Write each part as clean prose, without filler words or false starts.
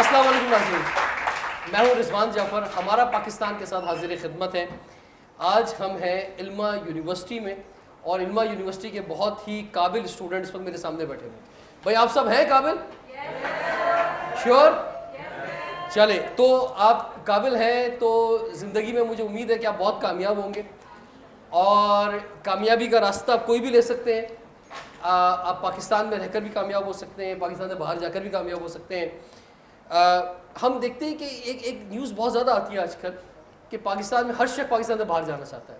अस्सलाम वालेकुम नाज़रीन, मैं हूँ रिजवान जाफ़र। हमारा पाकिस्तान के साथ हाजिर खिदमत है। आज हम हैं इल्मा यूनिवर्सिटी में और इल्मा यूनिवर्सिटी के बहुत ही काबिल स्टूडेंट्स पर मेरे सामने बैठे हुए। भाई आप सब हैं काबिल? श्योर? चले, तो आप काबिल हैं तो ज़िंदगी में मुझे उम्मीद है कि आप बहुत कामयाब होंगे और कामयाबी का रास्ता आप कोई भी ले सकते हैं। आप पाकिस्तान में रहकर भी कामयाब हो सकते हैं, पाकिस्तान से बाहर जाकर भी कामयाब हो सकते हैं। हम देखते हैं कि एक न्यूज़ बहुत ज़्यादा आती है आजकल कि पाकिस्तान में हर शख्स पाकिस्तान से बाहर जाना चाहता है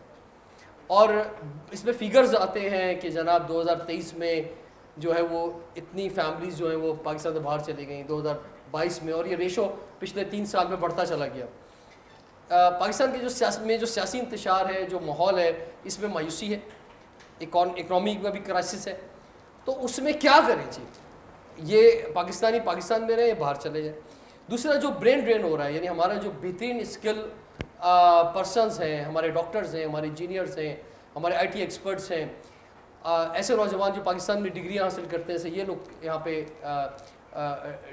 और इसमें फिगर्स आते हैं कि जनाब 2023 में जो है वो इतनी फैमिलीज़ जो हैं वो पाकिस्तान से बाहर चली गई 2022 में, और ये रेशो पिछले 3 साल में बढ़ता चला गया। पाकिस्तान के जो सियासी इंतशार है, जो माहौल है, इसमें मायूसी है, इकनॉमी में भी क्राइसिस है। तो उसमें क्या करें जी? ये पाकिस्तान में रहे, बाहर चले जाए। दूसरा जो ब्रेन ड्रेन हो रहा है, यानी हमारा जो बेहतरीन स्किल पर्सनस हैं, हमारे डॉक्टर्स हैं, हमारे इंजीनियर्स हैं, हमारे आईटी एक्सपर्ट्स हैं, ऐसे नौजवान जो पाकिस्तान में डिग्री हासिल करते हैं, जैसे ये लोग यहाँ पे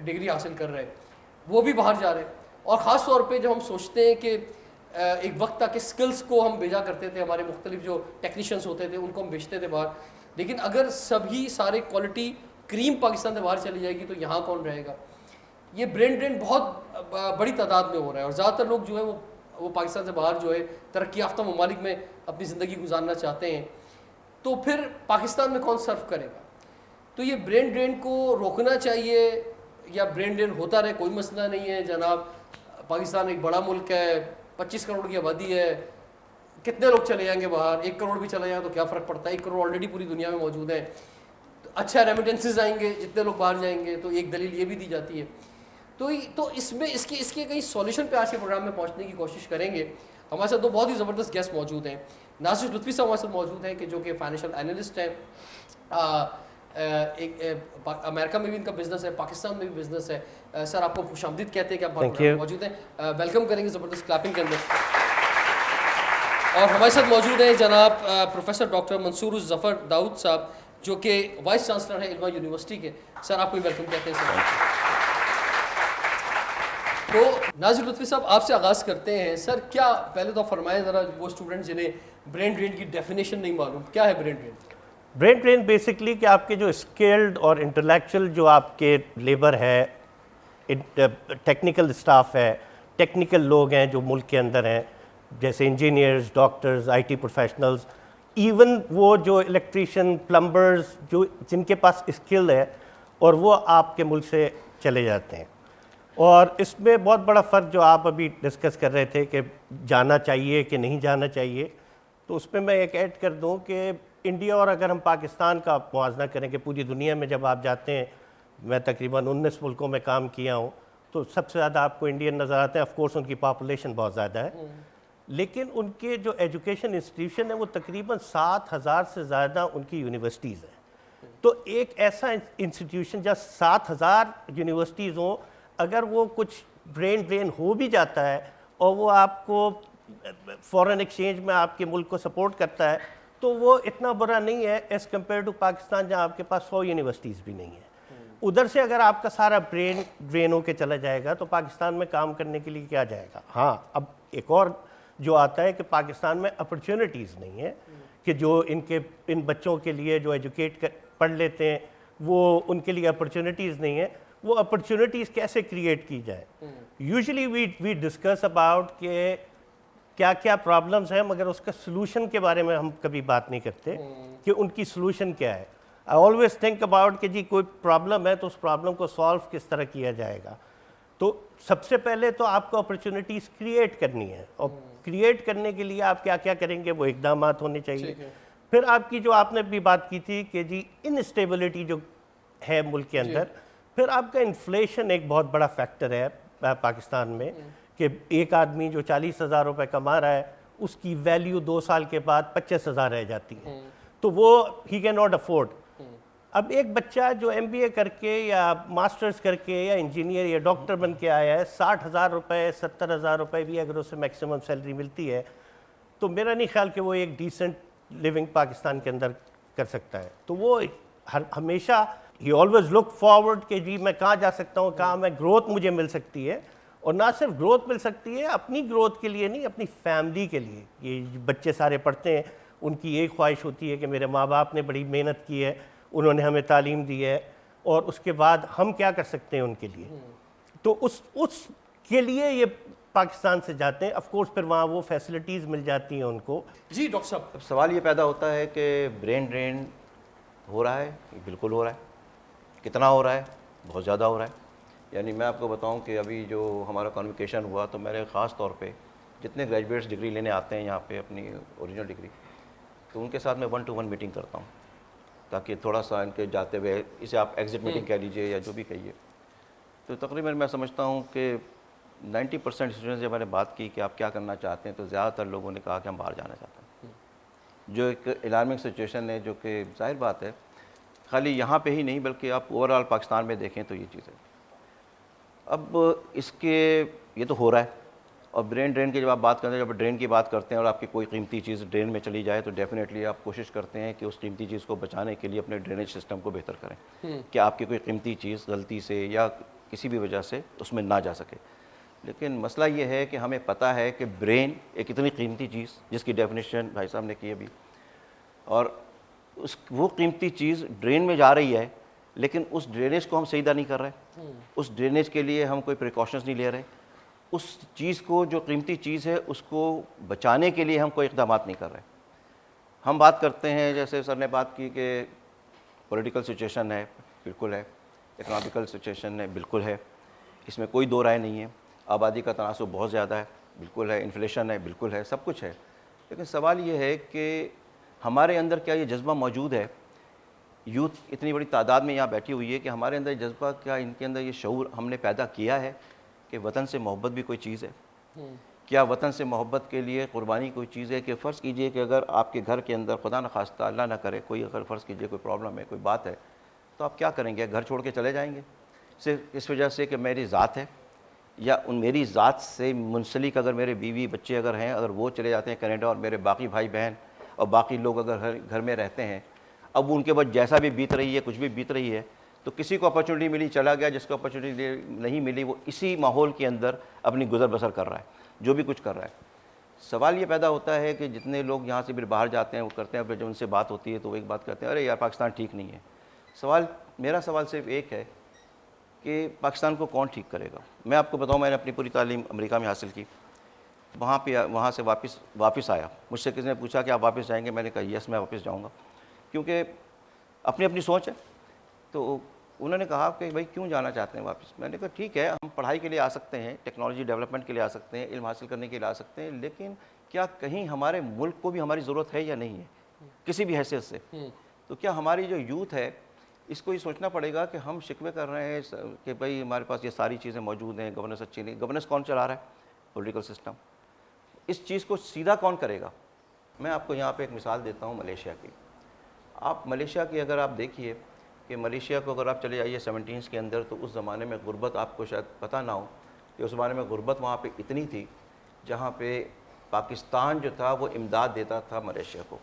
डिग्री हासिल कर रहे हैं, वो भी बाहर जा रहे हैं। और ख़ास तौर पे जब हम सोचते हैं कि एक वक्त था कि स्किल्स को हम भेजा करते थे, हमारे मुख्तलिफ जो टेक्नीशियंस होते थे उनको हम भेजते थे बाहर, लेकिन अगर सभी सारे क्वालिटी क्रीम पाकिस्तान से बाहर चली जाएगी तो यहाँ कौन रहेगा? ये ब्रेन ड्रेन बहुत बड़ी तादाद में हो रहा है और ज़्यादातर लोग जो है वो पाकिस्तान से बाहर जो है तरक्की याफ्ता ममालिक में अपनी ज़िंदगी गुजारना चाहते हैं। तो फिर पाकिस्तान में कौन सर्व करेगा? तो ये ब्रेन ड्रेन को रोकना चाहिए या ब्रेन ड्रेन होता रहे, कोई मसला नहीं है जनाब। पाकिस्तान एक बड़ा मुल्क है, 25 करोड़ की आबादी है, कितने लोग चले जाएंगे बाहर? 1 करोड़ भी चले जाए तो क्या फ़र्क पड़ता है? 1 करोड़ ऑलरेडी पूरी दुनिया में मौजूद है। तो अच्छा रेमिटेंसेस आएंगे जितने लोग बाहर जाएंगे, तो एक दलील ये भी दी जाती है। तो इसमें इसके कहीं सॉल्यूशन पे आज के प्रोग्राम में पहुंचने की कोशिश करेंगे। हमारे साथ 2 बहुत ही ज़बरदस्त गेस्ट मौजूद हैं। नासिर लुत्फ़ी साहब हमारे साथ मौजूद हैं कि जो कि फाइनेंशियल एनालिस्ट हैं। अमेरिका में भी इनका बिजनेस है, पाकिस्तान में भी बिजनेस है। सर आपको खुशामदीद कहते हैं कि आप मौजूद हैं। वेलकम करेंगे ज़बरदस्त क्लैपिंग के अंदर। और हमारे साथ मौजूद हैं जनाब प्रोफेसर डॉक्टर मंसूर ज़फ़र दाऊद साहब, जो कि वाइस चांसलर हैं इल्मा यूनिवर्सिटी के। सर आपको वेलकम कहते हैं सर। तो नाज़िर लुत्फ़ी साहब आपसे आगाज़ करते हैं। सर क्या पहले तो फरमाएं ज़रा, वो स्टूडेंट जिन्हें ब्रेन ड्रेन की डेफिनेशन नहीं मालूम, क्या है brain drain? Brain drain basically कि आपके जो स्किल्ड और इंटेलेक्चुअल जो आपके लेबर है, टेक्निकल स्टाफ है, टेक्निकल लोग हैं जो मुल्क के अंदर हैं, जैसे engineers, doctors, IT professionals, even वो जो इलेक्ट्रीशियन, प्लम्बर्स, जो जिनके पास स्किल है और वो आपके मुल्क से चले जाते हैं। और इसमें बहुत बड़ा फ़र्क जो आप अभी डिस्कस कर रहे थे कि जाना चाहिए कि नहीं जाना चाहिए, तो उसमें मैं एक ऐड कर दूं कि इंडिया और अगर हम पाकिस्तान का मुआवजा करें कि पूरी दुनिया में जब आप जाते हैं, मैं तकरीबन 19 मुल्कों में काम किया हूं, तो सबसे ज़्यादा आपको इंडियन नज़र आते हैं। ऑफ कोर्स उनकी पॉपुलेशन बहुत ज़्यादा है, लेकिन उनके जो एजुकेशन इंस्टीट्यूशन है वो तकरीबन 7,000 से ज़्यादा उनकी यूनिवर्सिटीज़ हैं। तो एक ऐसा इंस्टीट्यूशन जहाँ 7,000 यूनिवर्सिटीज़ हों, अगर वो कुछ ब्रेन ड्रेन हो भी जाता है और वो आपको फॉरेन एक्सचेंज में आपके मुल्क को सपोर्ट करता है, तो वो इतना बुरा नहीं है एज़ कम्पेयर टू पाकिस्तान जहाँ आपके पास 100 यूनिवर्सिटीज़ भी नहीं है। उधर से अगर आपका सारा ब्रेन ड्रेन होके चला जाएगा तो पाकिस्तान में काम करने के लिए क्या जाएगा? हाँ, अब एक और जो आता है कि पाकिस्तान में अपॉर्चुनिटीज़ नहीं है कि जो इन बच्चों के लिए जो पढ़ लेते हैं वो उनके लिए अपॉर्चुनिटीज़ नहीं है। वो अपॉर्चुनिटीज़ कैसे क्रिएट की जाए? यूजुअली वी डिस्कस अबाउट के क्या क्या प्रॉब्लम्स हैं, मगर उसका सलूशन के बारे में हम कभी बात नहीं करते कि उनकी सलूशन क्या है। आई ऑलवेज थिंक अबाउट कि जी कोई प्रॉब्लम है तो उस प्रॉब्लम को सॉल्व किस तरह किया जाएगा। तो सबसे पहले तो आपको अपॉर्चुनिटीज़ क्रिएट करनी है, और क्रिएट करने के लिए आप क्या क्या करेंगे वो इकदाम होने चाहिए। फिर आपकी जो आपने भी बात की थी कि जी इनस्टेबिलिटी जो है मुल्क के अंदर, फिर आपका इन्फ्लेशन एक बहुत बड़ा फैक्टर है पाकिस्तान में कि एक आदमी जो 40,000 रुपये कमा रहा है उसकी वैल्यू 2 साल के बाद 25,000 रह जाती है, तो वो ही कैन नॉट अफोर्ड। अब एक बच्चा जो MBA करके या मास्टर्स करके या इंजीनियर या डॉक्टर बन के आया है, 60,000 रुपये 70,000 रुपये भी अगर उसे मैक्सिमम सैलरी मिलती है, तो मेरा नहीं ख्याल कि वो एक डिसेंट लिविंग पाकिस्तान के अंदर कर सकता है। तो वो हमेशा ही ऑलवेज लुक फॉरवर्ड कि जी मैं कहाँ जा सकता हूँ, कहाँ मैं ग्रोथ मुझे मिल सकती है, और ना सिर्फ ग्रोथ मिल सकती है अपनी ग्रोथ के लिए नहीं, अपनी फैमिली के लिए। ये बच्चे सारे पढ़ते हैं, उनकी एक ख्वाहिश होती है कि मेरे माँ बाप ने बड़ी मेहनत की है, उन्होंने हमें तालीम दी है, और उसके बाद हम क्या कर सकते हैं उनके लिए। तो उस के लिए ये पाकिस्तान से जाते हैं। ऑफ कोर्स फिर वहाँ वो फैसिलिटीज़ मिल जाती हैं उनको। जी डॉक्टर साहब। अब सवाल ये पैदा होता है कि ब्रेन ड्रेन हो रहा है, बिल्कुल हो रहा है। कितना हो रहा है? बहुत ज़्यादा हो रहा है। यानी मैं आपको बताऊं कि अभी जो हमारा कॉन्वोकेशन हुआ तो मेरे ख़ास तौर पे जितने ग्रेजुएट्स डिग्री लेने आते हैं यहाँ पे अपनी ओरिजिनल डिग्री, तो उनके साथ मैं 1-to-1 मीटिंग करता हूँ, ताकि थोड़ा सा इनके जाते हुए, इसे आप एग्ज़िट मीटिंग कह लीजिए या जो भी कहिए। तो तकरीबन मैं समझता हूँ कि 90% स्टूडेंट्स जब मैंने बात की कि आप क्या करना चाहते हैं, तो ज़्यादातर लोगों ने कहा कि हम बाहर जाना चाहते हैं। जो एक अलार्मिंग सिचुएशन है, जो कि जाहिर बात है खाली यहाँ पे ही नहीं बल्कि आप ओवरऑल पाकिस्तान में देखें तो ये चीज़ है। अब इसके ये तो हो रहा है। और ब्रेन ड्रेन की जब आप बात करते हैं, जब ड्रेन की बात करते हैं और आपकी कोई कीमती चीज़ ड्रेन में चली जाए, तो डेफिनेटली आप कोशिश करते हैं कि उस कीमती चीज़ को बचाने के लिए अपने ड्रेनेज सिस्टम को बेहतर करें कि आपकी कोई कीमती चीज़ गलती से या किसी भी वजह से उसमें ना जा सके। लेकिन मसला ये है कि हमें पता है कि ब्रेन एक इतनी कीमती चीज़, जिसकी डेफिनेशन भाई साहब ने की अभी, और वो कीमती चीज़ ड्रेन में जा रही है, लेकिन उस ड्रेनेज को हम सहीदा नहीं कर रहे। उस ड्रेनेज के लिए हम कोई प्रिकॉशंस नहीं ले रहे। उस चीज़ को, जो कीमती चीज़ है, उसको बचाने के लिए हम कोई इक़दाम नहीं कर रहे। हम बात करते हैं, जैसे सर ने बात की कि पॉलिटिकल सिचुएशन है, बिल्कुल है। इकनॉमिकल सिचुएशन है, बिल्कुल है। इसमें कोई दो राय नहीं है। आबादी का तनासुब बहुत ज़्यादा है, बिल्कुल है। इन्फ्लेशन है, बिल्कुल है। सब कुछ है। लेकिन सवाल ये है कि हमारे अंदर क्या ये जज्बा मौजूद है? यूथ इतनी बड़ी तादाद में यहाँ बैठी हुई है कि हमारे अंदर जज्बा, क्या इनके अंदर ये शऊर हमने पैदा किया है कि वतन से मोहब्बत भी कोई चीज़ है? क्या वतन से मोहब्बत के लिए कुर्बानी कोई चीज़ है? कि फ़र्ज़ कीजिए कि अगर आपके घर के अंदर, खुदा न खास्ता, अल्लाह ना करे, कोई अगर फ़र्ज़ कीजिए कोई प्रॉब्लम है, कोई बात है, तो आप क्या करेंगे? घर छोड़ के चले जाएंगे सिर्फ इस वजह से कि मेरी ज़ात है, या उन मेरी ज़ात से मुंसलिक अगर मेरे बीवी बच्चे अगर हैं, अगर वो चले जाते हैं कनाडा, और मेरे बाकी भाई बहन और बाकी लोग अगर घर में रहते हैं, अब उनके बाद जैसा भी बीत रही है, कुछ भी बीत रही है, तो किसी को अपॉर्चुनिटी मिली चला गया, जिसको अपॉर्चुनिटी नहीं मिली वो इसी माहौल के अंदर अपनी गुजर बसर कर रहा है, जो भी कुछ कर रहा है। सवाल ये पैदा होता है कि जितने लोग यहाँ से फिर बाहर जाते हैं, वो करते हैं, फिर जब उनसे बात होती है तो वो एक बात कहते हैं, अरे यार पाकिस्तान ठीक नहीं है। मेरा सवाल सिर्फ एक है कि पाकिस्तान को कौन ठीक करेगा? मैं आपको बताऊँ, मैंने अपनी पूरी तालीम अमेरिका में हासिल की। वहाँ से वापस आया। मुझसे किसी ने पूछा कि आप वापस जाएंगे? मैंने कहा यस, मैं वापस जाऊँगा, क्योंकि अपनी अपनी सोच है। तो उन्होंने कहा कि भाई क्यों जाना चाहते हैं वापस? मैंने कहा ठीक है, हम पढ़ाई के लिए आ सकते हैं, टेक्नोलॉजी डेवलपमेंट के लिए आ सकते हैं, इल्म हासिल करने के लिए आ सकते हैं, लेकिन क्या कहीं हमारे मुल्क को भी हमारी ज़रूरत है या नहीं है, किसी भी हैसियत से? तो क्या हमारी जो यूथ है, इसको ये सोचना पड़ेगा कि हम शिकवे कर रहे हैं कि भाई हमारे पास ये सारी चीज़ें मौजूद हैं, गवर्नेंस अच्छी नहीं। गवर्नेंस कौन चला रहा है? Political system. इस चीज़ को सीधा कौन करेगा? मैं आपको यहाँ पे एक मिसाल देता हूँ मलेशिया की। आप मलेशिया की अगर आप देखिए कि मलेशिया को अगर आप चले जाइए 70s के अंदर, तो उस ज़माने में गुर्बत, आपको शायद पता ना हो कि उस ज़माने में गुर्बत वहाँ पे इतनी थी, जहाँ पे पाकिस्तान जो था वो इमदाद देता था मलेशिया को,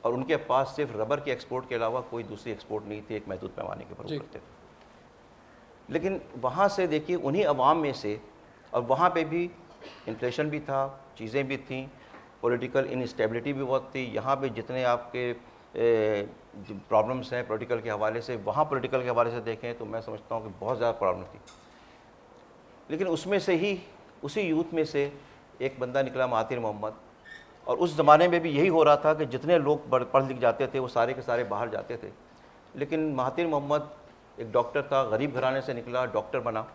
और उनके पास सिर्फ रबर के एक्सपोर्ट के अलावा कोई दूसरी एक्सपोर्ट नहीं थी, एक महदूद पैमाने के ऊपर करते थे। लेकिन वहाँ से देखिए उन्हीं अवाम में से, और वहाँ पे भी इन्फ्लेशन भी था, चीज़ें भी थीं, पॉलिटिकल इनस्टेबिलिटी भी बहुत थी। यहाँ पे जितने आपके प्रॉब्लम्स हैं पॉलिटिकल के हवाले से, वहाँ पॉलिटिकल के हवाले से देखें तो मैं समझता हूँ कि बहुत ज़्यादा प्रॉब्लम थी। लेकिन उसमें से ही, उसी यूथ में से एक बंदा निकला, महातिर मोहम्मद, और उस ज़माने में भी यही हो रहा था कि जितने लोग पढ़ लिख जाते थे वो सारे के सारे बाहर जाते थे। लेकिन महातिर मोहम्मद एक डॉक्टर था, गरीब घराने से निकला, डॉक्टर बना,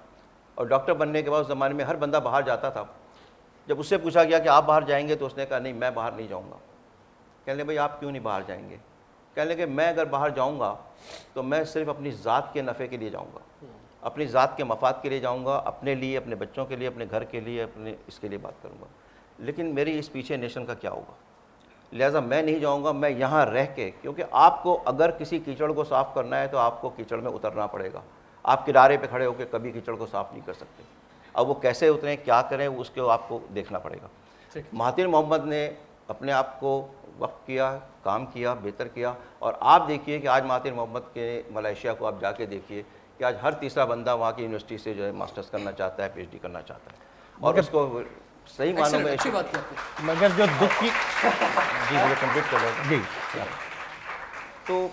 और डॉक्टर बनने के बाद उस ज़माने में हर बंदा बाहर जाता था। जब उससे पूछा गया कि आप बाहर जाएंगे, तो उसने कहा नहीं, मैं बाहर नहीं जाऊँगा। कहने लगे भाई आप क्यों नहीं बाहर जाएंगे? कहने लगे मैं अगर बाहर जाऊँगा तो मैं सिर्फ अपनी ज़ात के नफ़े के लिए जाऊँगा, अपनी ज़ात के मफाद के लिए जाऊँगा, अपने लिए, अपने बच्चों के लिए, अपने घर के लिए, अपने इसके लिए बात करूँगा। लेकिन मेरी इस पीछे नेशन का क्या होगा? लिहाजा मैं नहीं जाऊँगा, मैं यहाँ रह के, क्योंकि आपको अगर किसी कीचड़ को साफ़ करना है तो आपको कीचड़ में उतरना पड़ेगा। आप किनारे पे खड़े होकर कभी कीचड़ को साफ़ नहीं कर सकते। अब वो कैसे उतरें, क्या करें, उसको आपको देखना पड़ेगा। महातिर मोहम्मद ने अपने आप को वक्त किया, काम किया, बेहतर किया। और आप देखिए कि आज महातिर मोहम्मद के मलेशिया को आप जाके देखिए कि आज हर तीसरा बंदा वहाँ की यूनिवर्सिटी से जो है मास्टर्स करना चाहता है, पीएचडी करना चाहता है, और उसको सही मानों में अच्छी बात की आपने। मगर जो दुख की जी मुझे कंप्लीट कर रहा जी तो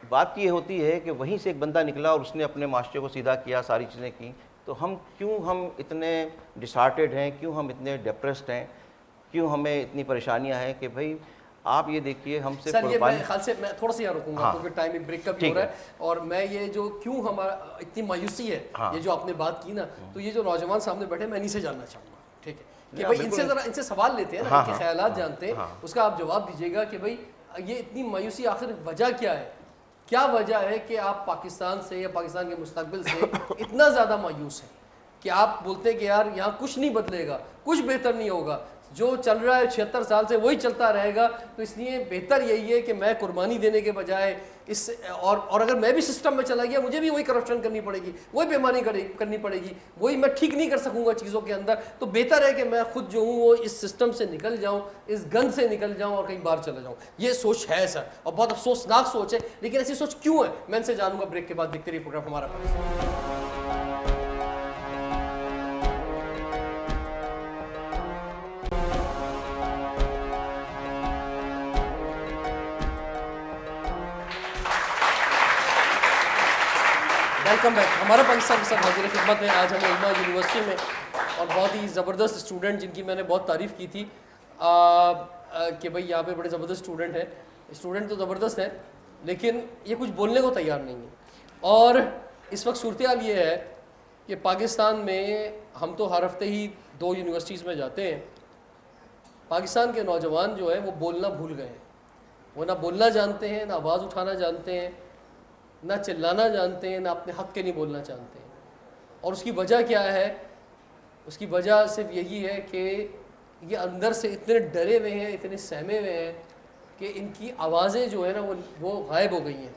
बात ये होती है कि वहीं से एक बंदा निकला और उसने अपने मास्टर को सीधा किया, सारी चीज़ें की। तो हम इतने डिसहार्टेड हैं, क्यों हम इतने डिप्रेस्ड हैं, क्यों हमें इतनी परेशानियां हैं कि भाई आप ये देखिए हमसे सर, ये मेरे ख्याल से मैं थोड़ा सा यहाँ रुकूंगा, हाँ। क्योंकि टाइम ब्रेक का भी हो रहा है। और मैं ये जो क्यों हमारा इतनी मायूसी है, हाँ। ये जो आपने बात की ना, तो ये जो नौजवान सामने बैठे, मैं इन्हीं से जानना चाहूँगा, ठीक है, कि हाँ, भाई बिल्कुल। इनसे ज़रा इनसे सवाल लेते हैं ना, हाँ, इनके हाँ, ख्यालात हाँ, जानते हैं, हाँ। उसका आप जवाब दीजिएगा कि भाई ये इतनी मायूसी आखिर वजह क्या है? क्या वजह है कि आप पाकिस्तान से या पाकिस्तान के मुस्तकबिल से इतना ज़्यादा मायूस हैं कि आप बोलते हैं कि यार यहाँ कुछ नहीं बदलेगा, कुछ बेहतर नहीं होगा, जो चल रहा है 76 साल से वही चलता रहेगा। तो इसलिए बेहतर यही है कि मैं कुर्बानी देने के बजाय इस और अगर मैं भी सिस्टम में चला गया, मुझे भी वही करप्शन करनी पड़ेगी, वही बेईमानी करनी पड़ेगी, वही मैं ठीक नहीं कर सकूंगा चीज़ों के अंदर। तो बेहतर है कि मैं खुद जो हूँ वो इस सिस्टम से निकल जाऊँ, इस गंद से निकल जाऊँ और कहीं बाहर चला जाऊँ। ये सोच है सर, और बहुत अफसोसनाक सोच है, लेकिन ऐसी सोच क्यों है, मैं इनसे जानूंगा ब्रेक के बाद। देखते रहिए प्रोग्राम हमारा पास। Welcome back. हमारा पाकिस्तान के साथ हाजिर खिदमत है। आज हम इल्मा यूनिवर्सिटी में, और बहुत ही ज़बरदस्त स्टूडेंट जिनकी मैंने बहुत तारीफ़ की थी कि भाई यहाँ पे बड़े ज़बरदस्त स्टूडेंट हैं। स्टूडेंट तो ज़बरदस्त हैं, लेकिन ये कुछ बोलने को तैयार नहीं है। और इस वक्त सूरत हाल ये है कि पाकिस्तान में हम तो हर हफ्ते ही 2 यूनिवर्सिटीज़ में जाते हैं। पाकिस्तान के नौजवान जो है वो बोलना भूल गए हैं। वो ना बोलना जानते हैं, ना आवाज़ उठाना जानते हैं, ना चिल्लाना जानते हैं, ना अपने हक़ के नहीं बोलना जानते हैं। और उसकी वजह क्या है? उसकी वजह सिर्फ यही है कि ये अंदर से इतने डरे हुए हैं, इतने सहमे हुए हैं कि इनकी आवाज़ें जो है ना वो गायब हो गई हैं।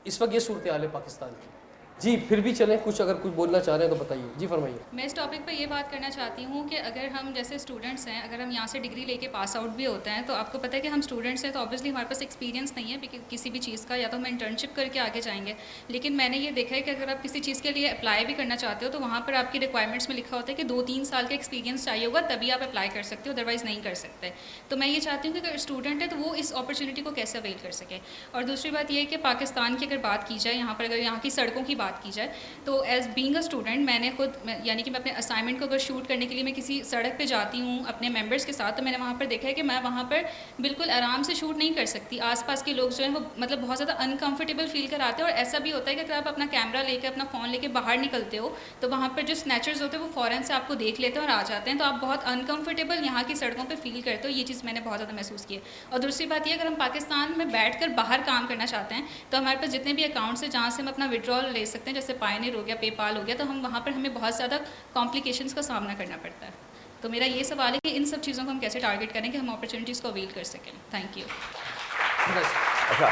इस वक्त ये सूरत हाल है पाकिस्तान की। जी, फिर भी चलें, कुछ अगर कुछ बोलना चाह रहे हैं तो बताइए। जी फरमाइए। मैं इस टॉपिक पर ये बात करना चाहती हूँ कि अगर हम जैसे स्टूडेंट्स हैं, अगर हम यहाँ से डिग्री लेके पास आउट भी होते हैं, तो आपको पता है कि हम स्टूडेंट्स हैं, तो ऑब्वियसली हमारे पास एक्सपीरियंस नहीं है किसी भी चीज़ का, या तो हम इंटर्नशिप करके आगे जाएंगे। लेकिन मैंने ये देखा है कि अगर आप किसी चीज़ के लिए अप्लाई भी करना चाहते हो, तो वहाँ पर आपकी रिक्वायरमेंट्स में लिखा होता है कि 2-3 साल का एक्सपीरियंस चाहिए होगा, तभी आप अप्लाई कर सकते हो, अदरवाइज़ नहीं कर सकते। तो मैं ये चाहती हूँ कि अगर स्टूडेंट है तो वो इस अपॉर्चुनिटी को कैसे अवेल कर सके। और दूसरी बात ये है कि पाकिस्तान की अगर बात की जाए, यहाँ पर अगर यहाँ की सड़कों की बात की जाए, तो एज बीइंग अ स्टूडेंट मैंने खुद यानी कि मैं अपने असाइनमेंट को अगर शूट करने के लिए मैं किसी सड़क पे जाती हूँ अपने मेंबर्स के साथ, तो मैंने वहाँ पर देखा है कि मैं वहाँ पर बिल्कुल आराम से शूट नहीं कर सकती। आसपास के लोग जो हैं वो मतलब बहुत ज़्यादा अनकंफर्टेबल फील कराते हैं। और ऐसा भी होता है कि अगर आप अपना कैमरा लेकर, अपना फ़ोन लेके बाहर निकलते हो, तो वहाँ पर जो स्नैचर्स होते हैं वो फ़ौरन से आपको देख लेते हैं और आ जाते हैं। तो आप बहुत अनकंफर्टेबल यहाँ की सड़कों पर फील करते हो। ये चीज़ मैंने बहुत ज़्यादा महसूस की है। और दूसरी बात ये, अगर हम पाकिस्तान में बैठ कर बाहर काम करना चाहते हैं, तो हमारे पास जितने भी अकाउंट्स हैं जहाँ से हम अपना विड्रॉल ले सकते हैं, जैसे पायनियर हो गया, पेपाल हो गया, तो हम वहाँ पर हमें बहुत ज़्यादा कॉम्प्लिकेशंस का सामना करना पड़ता है। तो मेरा ये सवाल है कि इन सब चीज़ों को हम कैसे टारगेट करें कि हम अपॉर्चुनिटीज़ को अवेल कर सकें। Thank you. अच्छा,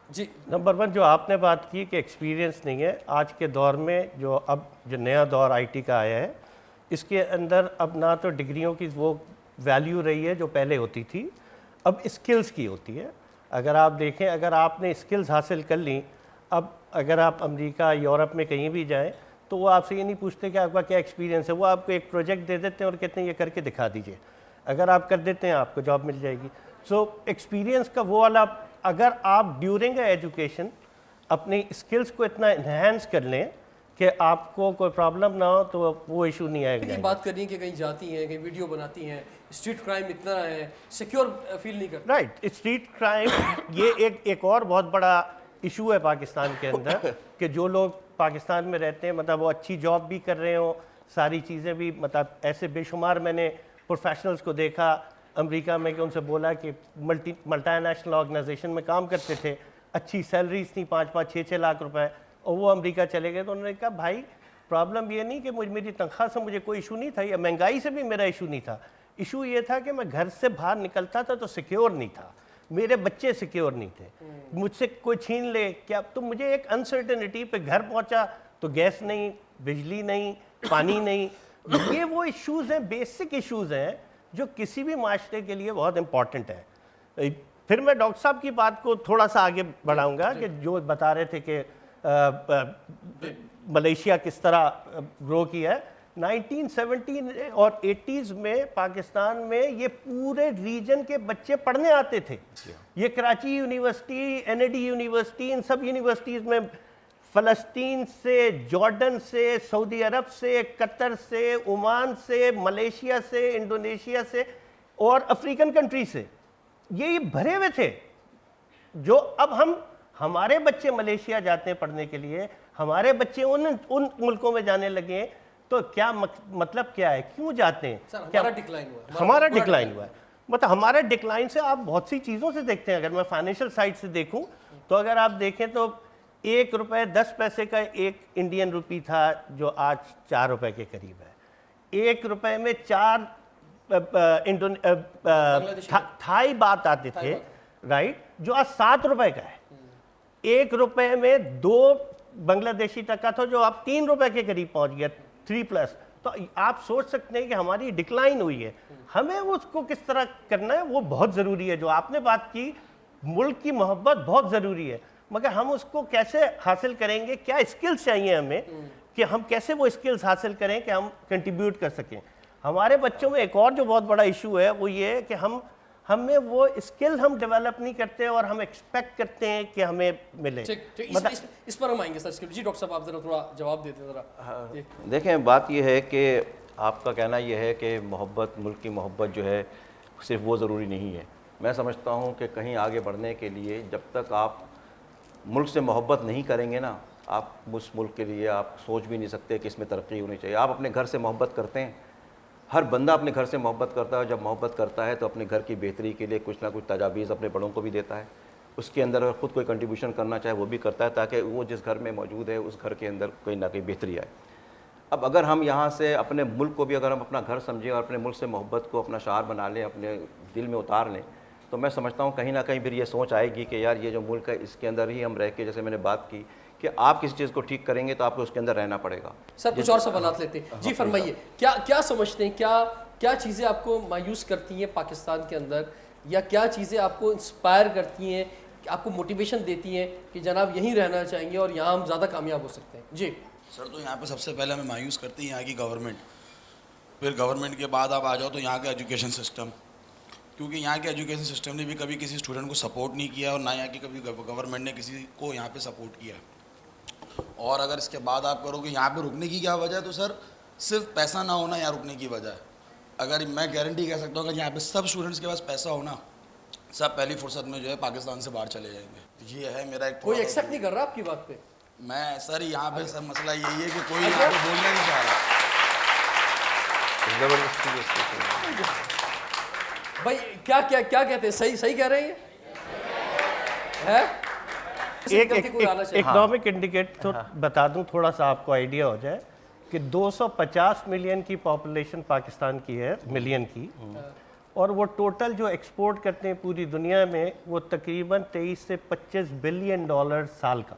जी, नंबर 1 जो आपने बात की कि एक्सपीरियंस नहीं है, आज के दौर में जो नया दौर आईटी का आया है, इसके अंदर अब ना तो डिग्रियों की वो वैल्यू रही है जो पहले होती थी, अब स्किल्स की होती है। अगर आप देखें, अगर आपने स्किल्स हासिल कर ली, अब अगर आप अमेरिका, यूरोप में कहीं भी जाएं, तो वो आपसे ये नहीं पूछते कि आपका क्या एक्सपीरियंस है, वो आपको एक प्रोजेक्ट दे देते हैं और कहते हैं ये करके दिखा दीजिए। अगर आप कर देते हैं आपको जॉब मिल जाएगी। सो एक्सपीरियंस का वो वाला, अगर आप ड्यूरिंग एजुकेशन अपनी स्किल्स को इतना इन्हेंस कर लें कि आपको कोई प्रॉब्लम ना हो, तो वो इशू नहीं आएगा। ये बात करनी है कि कहीं जाती हैं, कहीं वीडियो बनाती हैं, स्ट्रीट क्राइम इतना है, सिक्योर फील नहीं करती। राइट, स्ट्रीट क्राइम ये एक और बहुत बड़ा इशू है पाकिस्तान के अंदर कि जो लोग पाकिस्तान में रहते हैं, मतलब वो अच्छी जॉब भी कर रहे हो, सारी चीज़ें भी, मतलब ऐसे बेशुमार मैंने प्रोफेशनल्स को देखा अमेरिका में कि उनसे बोला कि मल्टीनेशनल ऑर्गेनाइजेशन में काम करते थे, अच्छी सैलरीज थी 5-5, 6-6 लाख रुपए, और वो अमेरिका चले गए। तो उन्होंने कहा भाई प्रॉब्लम ये नहीं कि मेरी तनख्वाह से मुझे कोई इशू नहीं था, या महंगाई से भी मेरा इशू नहीं था। इशू ये था कि मैं घर से बाहर निकलता था तो सिक्योर नहीं था, मेरे बच्चे सिक्योर नहीं थे, मुझसे कोई छीन ले क्या। तो मुझे एक अनसर्टेनिटी पे घर पहुंचा तो गैस नहीं, बिजली नहीं, पानी नहीं, ये वो इश्यूज हैं, बेसिक इश्यूज हैं जो किसी भी माशरे के लिए बहुत इंपॉर्टेंट है। फिर मैं डॉक्टर साहब की बात को थोड़ा सा आगे बढ़ाऊंगा कि जो बता रहे थे कि मलेशिया किस तरह ग्रो किया है। 1970 और 80s में पाकिस्तान में ये पूरे रीजन के बच्चे पढ़ने आते थे। ये कराची यूनिवर्सिटी, एनएडी यूनिवर्सिटी, इन सब यूनिवर्सिटीज़ में फ़लस्तीन से, जॉर्डन से, सऊदी अरब से, कतर से, ओमान से, मलेशिया से, इंडोनेशिया से और अफ्रीकन कंट्री से ये भरे हुए थे। जो अब हमारे बच्चे मलेशिया जाते हैं पढ़ने के लिए, हमारे बच्चे उन मुल्कों में जाने लगे, तो क्या मतलब क्या है, क्यों जाते हैं? सर, क्या हमारा डिक्लाइन हुआ है, हमारा डिक्लाइन हुआ है। मतलब हमारे डिक्लाइन से आप बहुत सी चीज़ों से देखते हैं। अगर मैं फाइनेंशियल साइड से देखूं तो अगर आप देखें तो 1 रुपये 10 पैसे का एक इंडियन रुपी था जो आज 4 रुपए के करीब है। 1 रुपये में 4 थाई बात आते थे, राइट, जो आज 7 रुपए का है। 1 रुपये में 2 बांग्लादेशी टका था जो अब 3 रुपए के करीब पहुंच गया, 3+। तो आप सोच सकते हैं कि हमारी डिक्लाइन हुई है। हमें उसको किस तरह करना है वो बहुत ज़रूरी है। जो आपने बात की, मुल्क की मोहब्बत बहुत ज़रूरी है, मगर हम उसको कैसे हासिल करेंगे, क्या स्किल्स चाहिए हमें कि हम कैसे वो स्किल्स हासिल करें कि हम कंट्रीब्यूट कर सकें। हमारे बच्चों में एक और जो बहुत बड़ा इशू है वो ये है कि हमें वो स्किल हम डेवलप नहीं करते और हम एक्सपेक्ट करते हैं कि हमें मिले। ठीक, इस पर हम आएंगे सर। जी डॉक्टर साहब, आप जरा थोड़ा जवाब देते हैं जरा। देखें, बात यह है कि आपका कहना यह है कि मोहब्बत, मुल्क की मोहब्बत जो है सिर्फ वो ज़रूरी नहीं है। मैं समझता हूँ कि कहीं आगे बढ़ने के लिए जब तक आप मुल्क से मोहब्बत नहीं करेंगे ना, आप उस मुल्क के लिए आप सोच भी नहीं सकते कि इसमें तरक्की होनी चाहिए। आप अपने घर से मोहब्बत करते हैं, हर बंदा अपने घर से मोहब्बत करता है। जब मोहब्बत करता है तो अपने घर की बेहतरी के लिए कुछ ना कुछ तजावीज़ अपने बड़ों को भी देता है। उसके अंदर अगर ख़ुद कोई कंट्रीब्यूशन करना चाहे वो भी करता है, ताकि वो जिस घर में मौजूद है उस घर के अंदर कोई ना कोई बेहतरी आए। अब अगर हम यहाँ से अपने मुल्क को भी अगर हम अपना घर समझें और अपने मुल्क से मोहब्बत को अपना शार बना लें, अपने दिल में उतार लें, तो मैं समझता हूँ कहीं ना कहीं फिर ये सोच आएगी कि यार ये जो मुल्क है इसके अंदर ही हम रह के, जैसे मैंने बात की कि आप किसी चीज़ को ठीक करेंगे तो आपको उसके अंदर रहना पड़ेगा। सर कुछ और सवालात लेते हैं। जी फरमाइए, क्या समझते हैं, क्या चीज़ें आपको मायूस करती हैं पाकिस्तान के अंदर, या क्या चीज़ें आपको इंस्पायर करती हैं, आपको मोटिवेशन देती हैं कि जनाब यहीं रहना चाहेंगे और यहाँ हम ज़्यादा कामयाब हो सकते हैं? जी सर, तो यहाँ पे सबसे पहले हमें मायूस करती है यहाँ की गवर्नमेंट। फिर गवर्नमेंट के बाद आप आ जाओ तो यहाँ का एजुकेशन सिस्टम, क्योंकि यहाँ के एजुकेशन सिस्टम ने भी कभी किसी स्टूडेंट को सपोर्ट नहीं किया और ना यहाँ की कभी गवर्नमेंट ने किसी को यहाँ पे सपोर्ट किया। और अगर इसके बाद आप करोगे यहाँ पे रुकने की क्या वजह है, तो सर सिर्फ पैसा ना होना यहाँ रुकने की वजह है। अगर मैं गारंटी कह सकता हूँ अगर यहाँ पे सब स्टूडेंट्स के पास पैसा हो ना, सब पहली फुर्सत में जो है पाकिस्तान से बाहर चले जाएंगे। ये है मेरा एक कोई एक्सेप्ट नहीं कर रहा आपकी बात पे? मैं सर यहाँ पे सर मसला यही है कि कोई यहाँ पे बोलना नहीं चाह रहा। भाई क्या कहते हैं, सही कह रहे हैं ये? एक इकोनॉमिक इंडिकेटर तो बता दूं, थोड़ा सा आपको आइडिया हो जाए कि 250 मिलियन की पॉपुलेशन पाकिस्तान की है, मिलियन की, और वो टोटल जो एक्सपोर्ट करते हैं पूरी दुनिया में वो तकरीबन 23 से 25 बिलियन डॉलर साल का।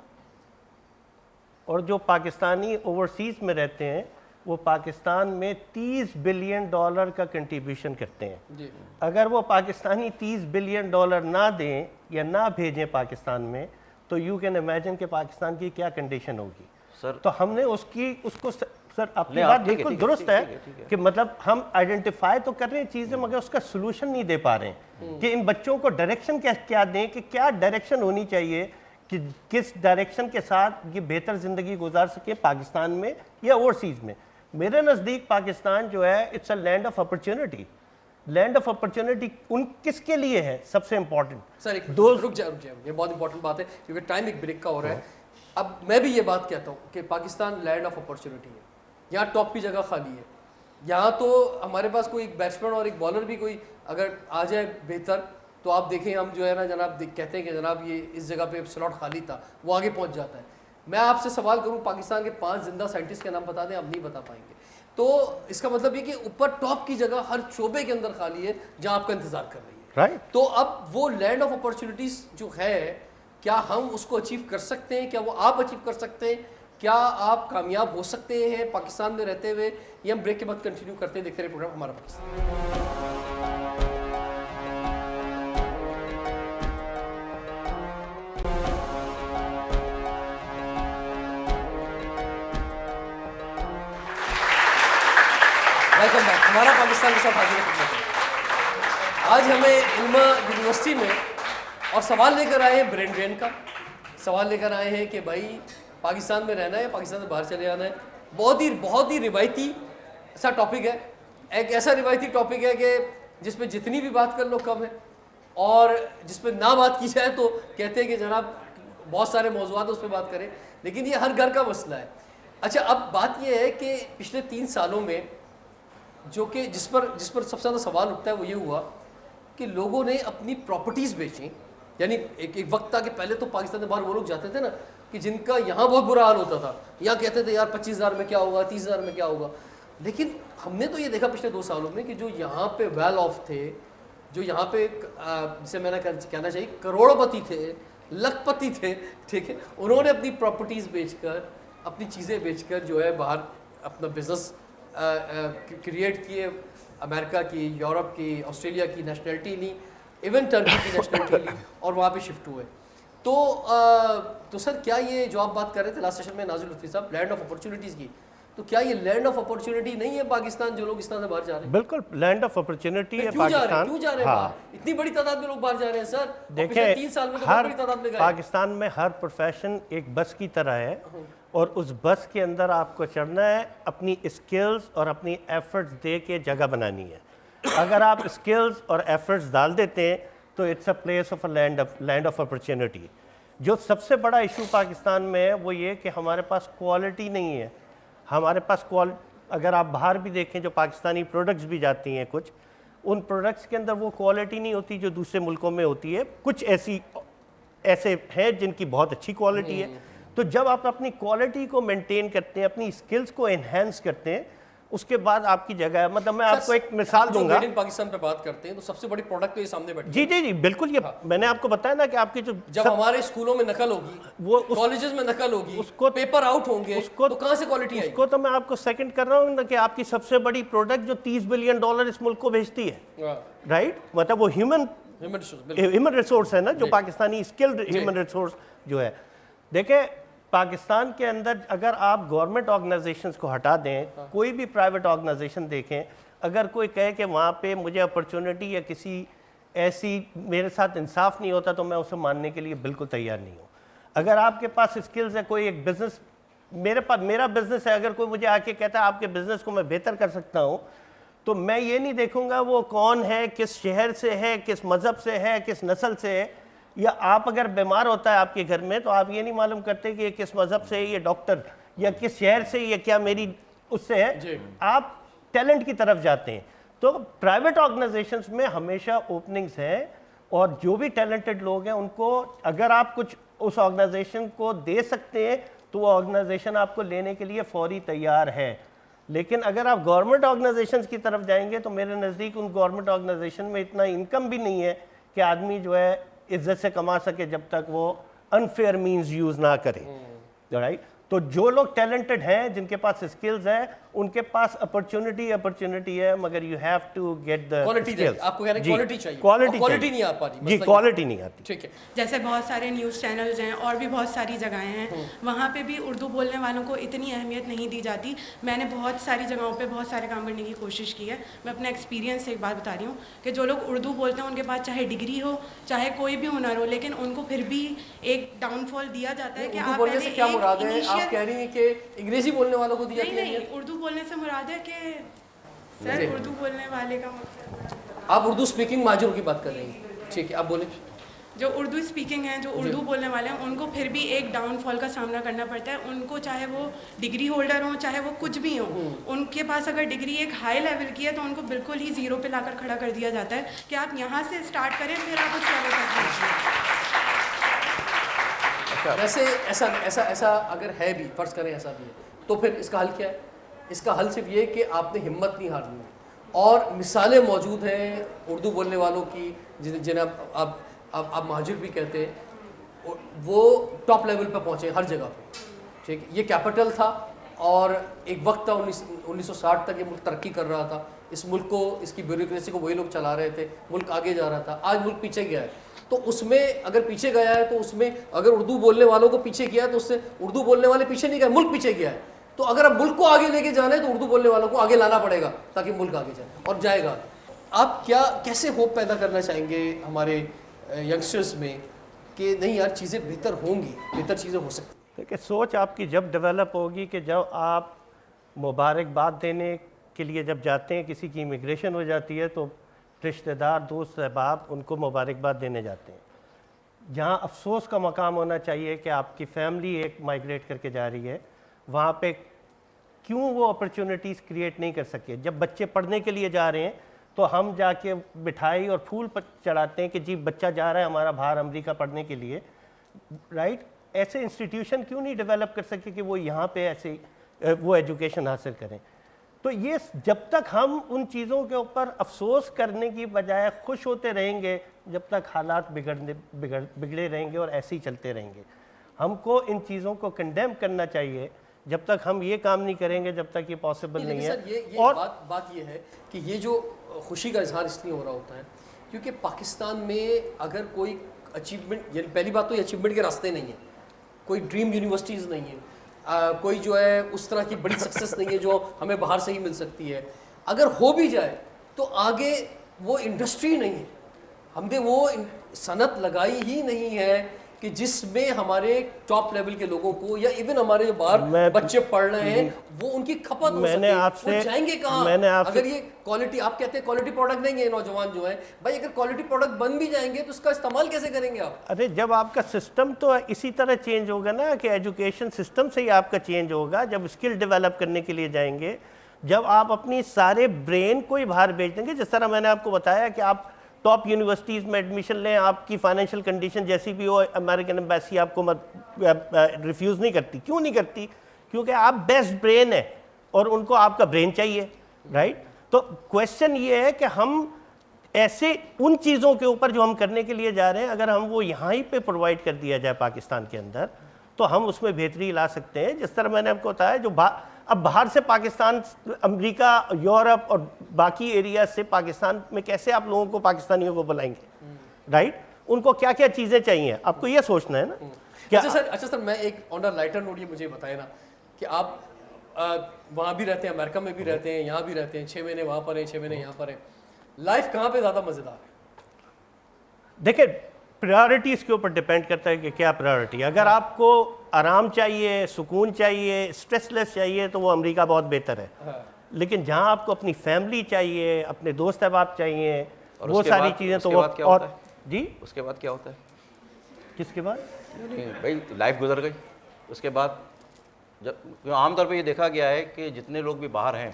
और जो पाकिस्तानी ओवरसीज़ में रहते हैं वो पाकिस्तान में 30 बिलियन डॉलर का कंट्रीब्यूशन करते हैं। जी। अगर वो पाकिस्तानी 30 बिलियन डॉलर ना दें या ना भेजें पाकिस्तान में, तो यू कैन इमेजिन कि पाकिस्तान की क्या कंडीशन होगी। सर तो हमने उसको सर आपकी बात बिल्कुल दुरुस्त है कि मतलब हम आइडेंटिफाई तो कर रहे हैं चीज़ें, मगर उसका सोल्यूशन नहीं दे पा रहे हैं कि इन बच्चों को डायरेक्शन क्या दें, कि क्या डायरेक्शन होनी चाहिए, कि किस डायरेक्शन के साथ ये बेहतर ज़िंदगी गुजार सके पाकिस्तान में या ओवरसीज़ में। मेरे नज़दीक पाकिस्तान जो है it's a land of opportunity. Land of opportunity उन किसके लिए है सबसे इंपॉर्टेंट? सर एक रुक जाए, ये बहुत इंपॉर्टेंट बात है क्योंकि टाइम एक ब्रेक का हो रहा है। अब मैं भी ये बात कहता हूँ कि पाकिस्तान लैंड ऑफ अपॉर्चुनिटी है, यहाँ टॉप की जगह खाली है। यहाँ तो हमारे पास कोई एक बैट्समैन और एक बॉलर भी कोई अगर आ जाए बेहतर, तो आप देखें हम जो है ना जनाब कहते हैं कि जनाब ये इस जगह पे स्लॉट खाली था, वो आगे पहुँच जाता है। मैं आपसे सवाल करूँ, पाकिस्तान के 5 जिंदा साइंटिस्ट के नाम बता दें, आप नहीं बता पाएंगे। तो इसका मतलब ये कि ऊपर टॉप की जगह हर शोबे के अंदर खाली है जहाँ आपका इंतजार कर रही है, राइट। तो अब वो लैंड ऑफ अपॉर्चुनिटीज़ जो है, क्या हम उसको अचीव कर सकते हैं? क्या वो आप अचीव कर सकते हैं? क्या आप कामयाब हो सकते हैं पाकिस्तान में रहते हुए? ये हम ब्रेक के बाद कंटिन्यू करते हैं, देखते रहे प्रोग्राम हमारा पाकिस्तान। वेलकम बैक, हमारा पाकिस्तान के साथ हाजिर है। आज हमें इल्मा यूनिवर्सिटी में और सवाल लेकर आए हैं ब्रेन ड्रेन का। सवाल लेकर आए हैं कि भाई पाकिस्तान में रहना है, पाकिस्तान से बाहर चले जाना है। बहुत ही रिवायती सा टॉपिक है, एक ऐसा रिवायती टॉपिक है कि जिस पे जितनी भी बात कर लो कम है, और जिस पे ना बात की जाए तो कहते हैं कि जनाब बहुत सारे मौज़ूआत उस पर बात करें, लेकिन ये हर घर का मसला है। अच्छा, अब बात यह है कि पिछले 3 सालों में जो कि जिस पर सबसे ज़्यादा सवाल उठता है वो ये हुआ कि लोगों ने अपनी प्रॉपर्टीज़ बेची। यानी एक वक्त था कि पहले तो पाकिस्तान से बाहर वो लोग जाते थे ना कि जिनका यहाँ बहुत बुरा हाल होता था, यहाँ कहते थे यार 25,000 में क्या होगा, 30,000 में क्या होगा। लेकिन हमने तो ये देखा पिछले 2 सालों में कि जो यहाँ पे वेल ऑफ थे, जो यहाँ पे जिसे मैंने कहना चाहिए करोड़पति थे, लखपति थे, ठीक है, उन्होंने अपनी प्रॉपर्टीज़ बेचकर, अपनी चीज़ें बेचकर जो है बाहर अपना बिज़नेस क्रिएट किए। अमेरिका की, यूरोप की, ऑस्ट्रेलिया की नेशनलिटी ली, इवन टर्की की नेशनलिटी ली और वहाँ पे शिफ्ट हुए। तो सर क्या ये जो आप बात कर रहे थे लास्ट सेशन में नाज़िर लुत्फ़ी साहब, लैंड ऑफ अपॉर्चुनिटीज़ की, तो क्या ये लैंड ऑफ अपॉर्चुनिटी नहीं है पाकिस्तान, जो लोग इस तरह से बाहर जा रहे हैं? बिल्कुल लैंड ऑफ अपॉर्चुनिटी है क्यों जा रहे हैं, पाकिस्तान। क्यों जा रहे हैं हाँ, बाहर? इतनी बड़ी तादाद में लोग बाहर जा रहे हैं सर। और देखिए पिछले 3 साल में तो बहुत बड़ी तादाद में गए। पाकिस्तान में हर प्रोफेशन एक बस की तरह है, और उस बस के अंदर आपको चढ़ना है, अपनी स्किल्स और अपनी एफर्ट्स दे के जगह बनानी है। अगर आप स्किल्स और एफर्ट्स डाल देते हैं तो it's a place of land of opportunity. जो सबसे बड़ा इशू पाकिस्तान में है वो ये कि हमारे पास क्वालिटी नहीं है। हमारे पास अगर आप बाहर भी देखें, जो पाकिस्तानी प्रोडक्ट्स भी जाती हैं कुछ, उन प्रोडक्ट्स के अंदर वो क्वालिटी नहीं होती जो दूसरे मुल्कों में होती है। कुछ ऐसे हैं जिनकी बहुत अच्छी क्वालिटी है। तो जब आप अपनी क्वालिटी को मेंटेन करते हैं, अपनी स्किल्स को एनहेंस करते हैं, उसके बाद आपकी जगह है। मतलब मैं आपको एक मिसाल दूंगा। मेड इन पाकिस्तान पे बात करते हैं तो सबसे बड़ी प्रोडक्ट तो ये सामने बैठी जी जी जी बिल्कुल, ये मैंने आपको बताया ना कि आपकी जो जब हमारे स्कूलों में नकल होगी, वो कॉलेजेस में नकल होगी, उसको पेपर आउट होंगे, तो कहाँ से क्वालिटी आएगी? उसको तो मैं आपको सेकंड कर रहा हूँ ना कि आपकी सबसे बड़ी प्रोडक्ट जो $30 बिलियन इस मुल्क को भेजती है, राइट, मतलब वो ह्यूमन रिसोर्स है ना, जो पाकिस्तानी स्किल्ड ह्यूमन रिसोर्स जो है। देखें पाकिस्तान के अंदर अगर आप गवर्नमेंट ऑर्गेनाइजेशंस को हटा दें, कोई भी प्राइवेट ऑर्गेनाइजेशन देखें, अगर कोई कहे कि वहाँ पे मुझे अपॉर्चुनिटी या किसी ऐसी मेरे साथ इंसाफ नहीं होता, तो मैं उसे मानने के लिए बिल्कुल तैयार नहीं हूँ। अगर आपके पास स्किल्स है, कोई एक बिज़नेस, मेरा बिज़नेस है, अगर कोई मुझे आके कहता है आपके बिज़नेस को मैं बेहतर कर सकता हूँ, तो मैं ये नहीं देखूँगा वो कौन है, किस शहर से है, किस मज़हब से है, किस नस्ल से है। या आप अगर बीमार होता है आपके घर में, तो आप ये नहीं मालूम करते कि ये किस मज़हब से है, ये डॉक्टर, या किस शहर से, या क्या मेरी उससे है। आप टैलेंट की तरफ जाते हैं। तो प्राइवेट ऑर्गेनाइजेशंस में हमेशा ओपनिंग्स हैं, और जो भी टैलेंटेड लोग हैं उनको अगर आप कुछ उस ऑर्गेनाइजेशन को दे सकते हैं तो वो ऑर्गेनाइजेशन आपको लेने के लिए फौरी तैयार है। लेकिन अगर आप गवर्नमेंट ऑर्गेनाइजेशंस की तरफ जाएंगे तो मेरे नज़दीक उन गवर्नमेंट ऑर्गेनाइजेशन में इतना इनकम भी नहीं है कि आदमी जो है इज्जत से कमा सके जब तक वो अनफेयर मीन्स यूज़ ना करे, राइट। तो जो लोग टैलेंटेड हैं, जिनके पास स्किल्स हैं, उनके पास अपॉर्चुनिटी है, मगर you have to get the quality चाहिए। आपको कह रहे हैं क्वालिटी चाहिए, क्वालिटी नहीं आ पा रही जी, क्वालिटी नहीं आती। ठीक है, जैसे बहुत सारे न्यूज़ चैनल्स हैं और भी बहुत सारी जगहें हैं, वहाँ पे भी उर्दू बोलने वालों को इतनी अहमियत नहीं दी जाती। मैंने बहुत सारी जगहों पे बहुत सारे काम करने की कोशिश की है। मैं अपने एक्सपीरियंस से एक बात बता रही हूँ कि जो लोग उर्दू बोलते हैं उनके पास चाहे डिग्री हो, चाहे कोई भी हुनर हो, लेकिन उनको फिर भी एक डाउनफॉल दिया जाता है कि आप बोलने से क्या मुराद है? आप कह रही हैं कि अंग्रेजी बोलने वालों को दिया जाती है? नहीं, उर्दू बोलने से मुराद है कि सर उर्दू बोलने वाले का मतलब आप उर्दू स्पीकिंग माजूर की बात कर रही हैं, ठीक है, आप बोलें। जो उर्दू स्पीकिंग है, जो उर्दू बोलने वाले हैं, उनको फिर भी एक डाउनफॉल का सामना करना पड़ता है। उनको चाहे वो डिग्री होल्डर हो, चाहे वो कुछ भी हो, उनके पास अगर डिग्री एक हाई लेवल की है तो उनको बिल्कुल ही ज़ीरो पे लाकर खड़ा कर दिया जाता है कि आप यहाँ से स्टार्ट करें, फिर आप उस लेवल तक पहुँचिए। वैसे ऐसा अगर है भी, फर्ज करें ऐसा भी है, तो फिर इसका हल क्या है? इसका हल सिर्फ ये कि आपने हिम्मत नहीं हारनी है। और मिसालें मौजूद हैं उर्दू बोलने वालों की, जिन्हें आप महाजिर भी कहते हैं, वो टॉप लेवल पे पहुँचे हर जगह पे, ठीक है, ये कैपिटल था और एक वक्त था 1960 तक ये मुल्क तरक्की कर रहा था। इस मुल्क को, इसकी ब्यूरोक्रेसी को वही लोग चला रहे थे, मुल्क आगे जा रहा था। आज मुल्क पीछे गया है, तो उसमें अगर पीछे गया है तो उसमें अगर उर्दू बोलने वालों को पीछे किया है तो उससे उर्दू बोलने वाले पीछे नहीं गए, मुल्क पीछे गया है। तो अगर अब मुल्क को आगे लेके जाना है तो उर्दू बोलने वालों को आगे लाना पड़ेगा ताकि मुल्क आगे जाए, और जाएगा। आप कैसे होप पैदा करना चाहेंगे हमारे यंगस्टर्स में कि नहीं यार चीज़ें बेहतर होंगी, बेहतर चीज़ें हो सकती? देखिए, सोच आपकी जब डेवलप होगी कि जब आप मुबारकबाद देने के लिए जब जाते हैं, किसी की इमिग्रेशन हो जाती है तो रिश्तेदार, दोस्त, अहबाब उनको मुबारकबाद देने जाते हैं। जहाँ अफसोस का मकाम होना चाहिए कि आपकी फैमिली एक माइग्रेट करके जा रही है, वहाँ पे क्यों वो अपॉर्चुनिटीज़ क्रिएट नहीं कर सके। जब बच्चे पढ़ने के लिए जा रहे हैं तो हम जाके मिठाई और फूल पर चढ़ाते हैं कि जी बच्चा जा रहा है हमारा बाहर अमेरिका पढ़ने के लिए, राइट। ऐसे इंस्टीट्यूशन क्यों नहीं डेवलप कर सके कि वो यहाँ पे ऐसे वो एजुकेशन हासिल करें। तो ये जब तक हम उन चीज़ों के ऊपर अफसोस करने की बजाय खुश होते रहेंगे, जब तक हालात बिगड़े रहेंगे और ऐसे ही चलते रहेंगे। हमको इन चीज़ों को कंडेम करना चाहिए। जब तक हम ये काम नहीं करेंगे, जब तक ये पॉसिबल नहीं है। सर, ये और बात ये है कि ये जो खुशी का इजहार इसलिए हो रहा होता है क्योंकि पाकिस्तान में अगर कोई अचीवमेंट, यानी पहली बात तो ये अचीवमेंट के रास्ते नहीं है, कोई ड्रीम यूनिवर्सिटीज़ नहीं है, कोई जो है उस तरह की बड़ी सक्सेस नहीं है जो हमें बाहर से ही मिल सकती है। अगर हो भी जाए तो आगे वो इंडस्ट्री नहीं है, हमने वो सनत लगाई ही नहीं है कि जिसमें हमारे टॉप लेवल के लोगों को या इवन हमारे जो बाहर बच्चे पढ़ रहे हैं वो उनकी खपत हो सके। वो जाएंगे कहाँ? अगर ये क्वालिटी, आप कहते हैं क्वालिटी प्रोडक्ट नहीं है नौजवान जो है, भाई अगर क्वालिटी प्रोडक्ट बन भी जाएंगे तो उसका इस्तेमाल कैसे करेंगे आप? अरे जब आपका सिस्टम तो इसी तरह चेंज होगा ना कि एजुकेशन सिस्टम से ही आपका चेंज होगा। जब स्किल डेवलप करने के लिए जाएंगे, जब आप अपनी सारे ब्रेन को ही बाहर भेज देंगे, जिस तरह मैंने आपको बताया कि आप टॉप यूनिवर्सिटीज़ में एडमिशन लें, आपकी फाइनेंशियल कंडीशन जैसी भी हो, अमेरिकन एम्बेसी आपको रिफ्यूज़ नहीं करती। क्यों नहीं करती? क्योंकि आप बेस्ट ब्रेन है और उनको आपका ब्रेन चाहिए, राइट। तो क्वेश्चन ये है कि हम ऐसे उन चीज़ों के ऊपर जो हम करने के लिए जा रहे हैं, अगर हम वो यहाँ ही पे प्रोवाइड कर दिया जाए पाकिस्तान के अंदर, तो हम उसमें बेहतरी ला सकते हैं। जिस तरह मैंने आपको बताया, जो अब बाहर से पाकिस्तान, अमेरिका, यूरोप और बाकी एरिया से पाकिस्तान में कैसे आप लोगों को, पाकिस्तानियों को बुलाएंगे, राइट। उनको क्या क्या चीज़ें चाहिए, आपको ये सोचना है ना। क्या अच्छा सर, मैं एक ऑन अ लाइटर नोट ये मुझे बताए ना कि आप वहाँ भी रहते हैं, अमेरिका में भी रहते हैं, यहाँ भी रहते हैं, 6 महीने वहाँ पर हैं, 6 महीने यहाँ पर हैं, लाइफ कहाँ पे ज़्यादा मज़ेदार है? देखिए, प्रायोरिटीज़ के ऊपर डिपेंड करता है कि क्या प्रायोरिटी। अगर आपको आराम चाहिए, सुकून चाहिए, स्ट्रेसलेस चाहिए, तो वो अमेरिका बहुत बेहतर है। लेकिन जहाँ आपको अपनी फैमिली चाहिए, अपने दोस्त अहबाब चाहिए, वो सारी चीज़ें, तो वो और जी उसके बाद क्या होता है? किसके बाद? भाई लाइफ गुजर गई, उसके बाद जब आमतौर पे ये देखा गया है कि जितने लोग भी बाहर हैं,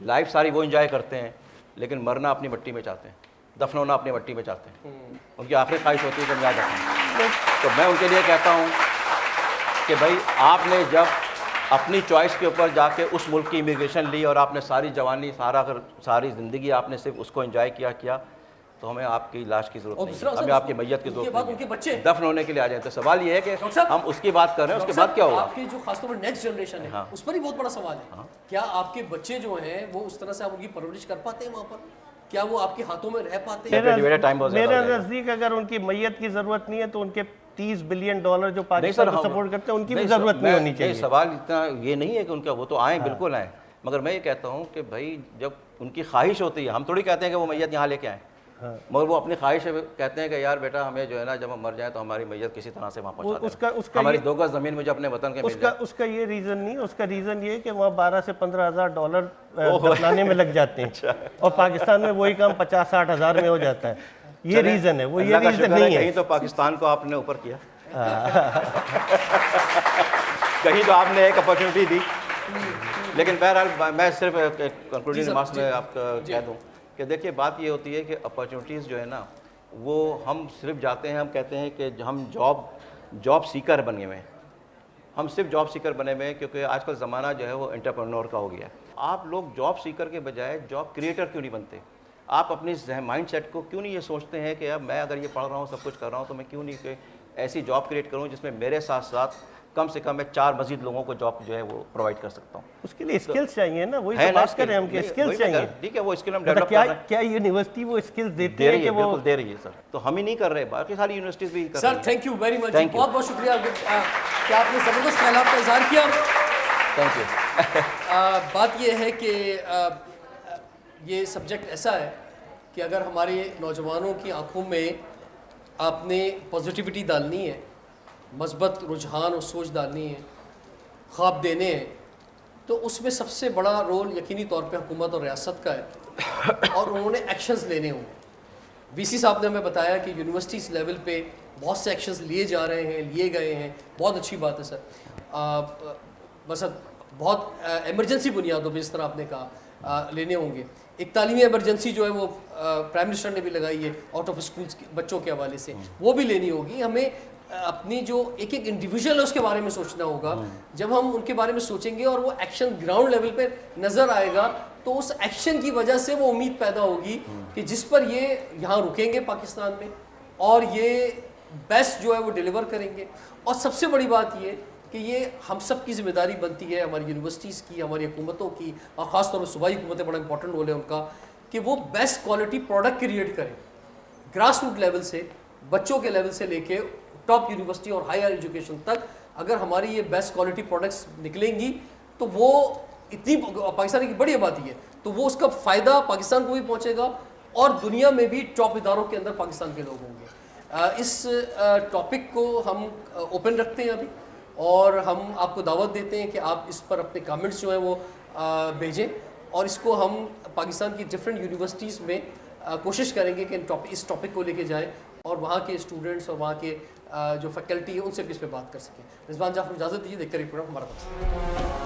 लाइफ सारी वो एंजॉय करते हैं, लेकिन मरना अपनी मिट्टी में चाहते हैं, दफन होना अपनी मिट्टी में चाहते हैं। उनकी आखिरी ख्वाहिश होती है कि मैं याद रखूँ। तो मैं उनके लिए कहता हूँ कि भाई आपने जब अपनी चॉइस के ऊपर जाके उस मुल्क की इमिग्रेशन ली और आपने सारी जवानी, सारी ज़िंदगी आपने सिर्फ उसको एंजॉय किया, तो हमें आपकी लाश की ज़रूरत नहीं है, हमें आपकी मैयत की ज़रूरत नहीं है। उनके बच्चे दफन होने के लिए आ जाए। तो सवाल ये है कि हम उसकी बात कर रहे हैं, उसके बाद क्या होगा? आपकी जो खासतौर पर नेक्स्ट जनरेशन है, उस पर ही बहुत बड़ा सवाल है। क्या आपके बच्चे जो हैं वो उस तरह से आप उनकी परवरिश कर पाते हैं वहाँ पर? क्या वो आपके हाथों में रह पाते हैं? मेरा नज़दीक अगर उनकी मैयत की ज़रूरत नहीं है तो उनके $30 बिलियन जो पाकिस्तान को सपोर्ट करते हैं, उनकी भी ज़रूरत नहीं होनी चाहिए। सवाल इतना ये नहीं है कि उनका वो तो आए, बिल्कुल आए, मगर मैं ये कहता हूँ कि भाई जब उनकी ख्वाहिश होती है, हम थोड़ी कहते हैं कि वो मैयत यहाँ लेके आए, मगर वो अपनी ख्वाहिश कहते हैं कि यार बेटा हमें जो है ना, जब हम मर जाए तो हमारी मैयत किसी तरह से वहाँ पहुँचा दें, हमारी 2 गज ज़मीन में जो अपने वतन के मिल जाए। उसका ये रीज़न नहीं, उसका रीज़न ये कि वहाँ $12,000 से $15,000 दफनाने में लग जाते हैं और पाकिस्तान में वही काम 50-60 हज़ार में हो जाता है। ये रीज़न है, वो ये रीज़न नहीं है। कहीं तो पाकिस्तान को आपने ऊपर किया, कहीं तो आपने एक अपॉर्चुनिटी दी। लेकिन बहरहाल मैं सिर्फ कंक्लूडिंग रिमार्क्स में आपका कह दूँ कि देखिए बात ये होती है कि अपॉर्चुनिटीज़ जो है ना, वो हम सिर्फ जाते हैं, हम कहते हैं कि हम जॉब सीकर बने हुए हैं, हम सिर्फ जॉब सीकर बने हुए हैं, क्योंकि आजकल ज़माना जो है वो एंटरप्रेन्योर का हो गया है। आप लोग जॉब सीकर के बजाय जॉब क्रिएटर क्यों नहीं बनते? आप अपनी माइंड सेट को क्यों नहीं ये सोचते हैं कि अब मैं अगर ये पढ़ रहा हूँ, सब कुछ कर रहा हूँ, तो मैं क्यों नहीं ऐसी जॉब क्रिएट करूँ जिसमें मेरे साथ साथ कम से कम मैं 4 मजीद लोगों को जॉब जो है वो प्रोवाइड कर सकता हूँ। उसके लिए स्किल्स चाहिए ना, वही है तो ना बात कर रहे हैं हम कि नहीं, स्किल्स वही मैं चाहिए। ठीक है, वो स्किल हम मतलब डेवलप क्या कर रहे हैं। क्या यूनिवर्सिटी वो स्किल्स देती दे है रही कि है, वो बिल्कुल दे रही है सर। तो हम ही नहीं कर रहे, बाकी सारी यूनिवर्सिटीज़ भी कर रही सर हैं। Thank you very much, Thank you. बहुत बहुत शुक्रिया कि आपने ज़बरदस्त ख्यालात का इजहार किया। Thank you. बात ये है कि ये सब्जेक्ट ऐसा है कि अगर हमारे नौजवानों की आंखों में आपने पॉजिटिविटी डालनी है, मस्बत रुझान और सोच डालनी है, ख्वाब देने हैं, तो उसमें सबसे बड़ा रोल यकीनी तौर पे हुकूमत और रियासत का है और उन्होंने एक्शंस लेने होंगे। वीसी साहब ने हमें बताया कि यूनिवर्सिटीज़ लेवल पे बहुत से एक्शंस लिए जा रहे हैं, लिए गए हैं, बहुत अच्छी बात है सर। बस बहुत एमरजेंसी बुनियादों पर, जिस तरह आपने कहा, लेने होंगे। एक तालीमी एमरजेंसी जो है वो प्राइम मिनिस्टर ने भी लगाई है आउट ऑफ स्कूल्स बच्चों के हवाले से, वो भी लेनी होगी। हमें अपनी जो एक एक इंडिविजुअल है उसके बारे में सोचना होगा। जब हम उनके बारे में सोचेंगे और वो एक्शन ग्राउंड लेवल पे नज़र आएगा तो उस एक्शन की वजह से वो उम्मीद पैदा होगी कि जिस पर ये यहाँ रुकेंगे पाकिस्तान में और ये बेस्ट जो है वो डिलीवर करेंगे। और सबसे बड़ी बात ये कि ये हम सब की जिम्मेदारी बनती है, हमारी यूनिवर्सिटीज़ की, हमारी हुकूमतों की, और ख़ास तौर पर सूबाई हुकूमतें, बड़ा इंपॉर्टेंट रोल है उनका, कि वो बेस्ट क्वालिटी प्रोडक्ट क्रिएट करें ग्रास रूट लेवल से, बच्चों के लेवल से लेके टॉप यूनिवर्सिटी और हायर एजुकेशन तक। अगर हमारी ये बेस्ट क्वालिटी प्रोडक्ट्स निकलेंगी तो वो इतनी पाकिस्तान की बड़ी आबादी है तो वो उसका फ़ायदा पाकिस्तान को भी पहुंचेगा और दुनिया में भी टॉप इदारों के अंदर पाकिस्तान के लोग होंगे। इस टॉपिक को हम ओपन रखते हैं अभी और हम आपको दावत देते हैं कि आप इस पर अपने कमेंट्स जो हैं वो भेजें और इसको हम पाकिस्तान की डिफरेंट यूनिवर्सिटीज़ में कोशिश करेंगे कि इस टॉपिक को लेके जाएं और वहाँ के स्टूडेंट्स और वहाँ के जो फैकल्टी है उनसे भी इस पर बात कर सकें। रिजवान जाफर इजाज़त दीजिए, देखते रहिए प्रोग्राम हमारा पास।